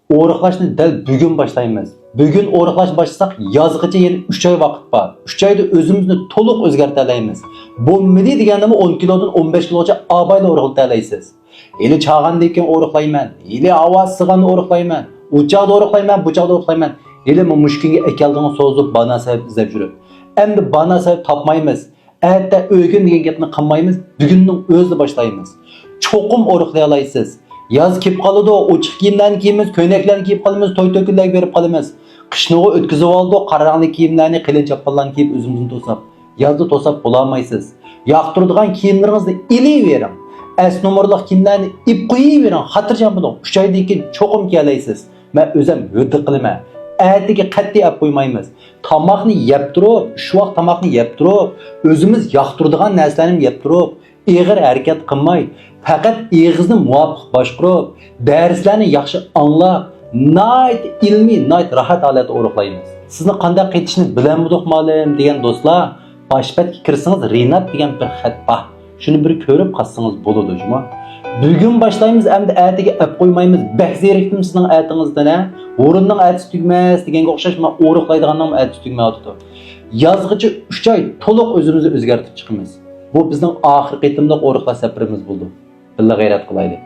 O'riqlashni dal bugun boshlaymiz. Bugun o'riqlash boshlasak, yozgacha yana 3 oy vaqt bor. 3 oyda o'zimizni to'liq o'zgartira olamiz. Bo'lmadi deganimni 10 kilodan 15 kilogacha obayla o'riqlata olasiz. Eli chag'andan keyin o'riqlayman. Eli ovoz sig'anda o'riqlayman. Uchoqda o'riqlayman, buchoqda o'riqlayman. Eli mushkinga ekaldigan so'zib bana sabab izlab yurib. Endi bana sabab topmaymiz. Erta o'gin degan gapni qilmaymiz. Bugunning o'zida boshlaymiz. Cho'qim o'riqlay olasiz. Yaz kelib qoladi, ochiq kiyimlarni kiyamiz, ko'ylaklarni kiyib qolamiz, to'y to'kinlarga berib qolamiz. Qishni o'tkazib oldi, qarangli kiyimlarni, qilin chapqonlarni kiyib o'zimizni to'sab. Yozda to'sab bo'lamaysiz. Yoqtiradigan kiyimlaringizni ilavering. Es nomerlik kiyimlarni ip qo'yavering, xotirjam bo'ling. 3 oydan keyin cho'qim kelaysiz. Men o'zim yo'lda qilaman. Ertaga qat'iy olib qo'ymaymiz. Tomoqni yeb turib, shu vaqt tomoqni yeb turib, o'zimiz yoqtiradigan narsalarni yeb turib, ig'ir harakat qilmay, faqat og'izni muvofiq boshqarib, darslarni yaxshi anglab, night ilmiy, night rahat holatda o'riqlaymiz. Sizni qanday qaytishni bilanmidik ma'lum degan do'stlar, boshpatga kirsangiz Rinat degan bir xat bor. Shuni bir ko'rib qolsangiz bo'ladi, juma. Bugun boshlaymiz, endi ertaga olib qo'ymaymiz. Bahzerikdim sizning aytingizdan, o'rinning aytisi tugmas deganga o'xshash, men o'riqlaydiganning aytisi tugmayapti. Yozgacha 3 oy to'liq o'zimizni o'zgartirib chiqamiz. Bu bizning oxirgi qitimliq o'riqlash safarimiz bo'ldi. Billa g'ayrat qilaylik.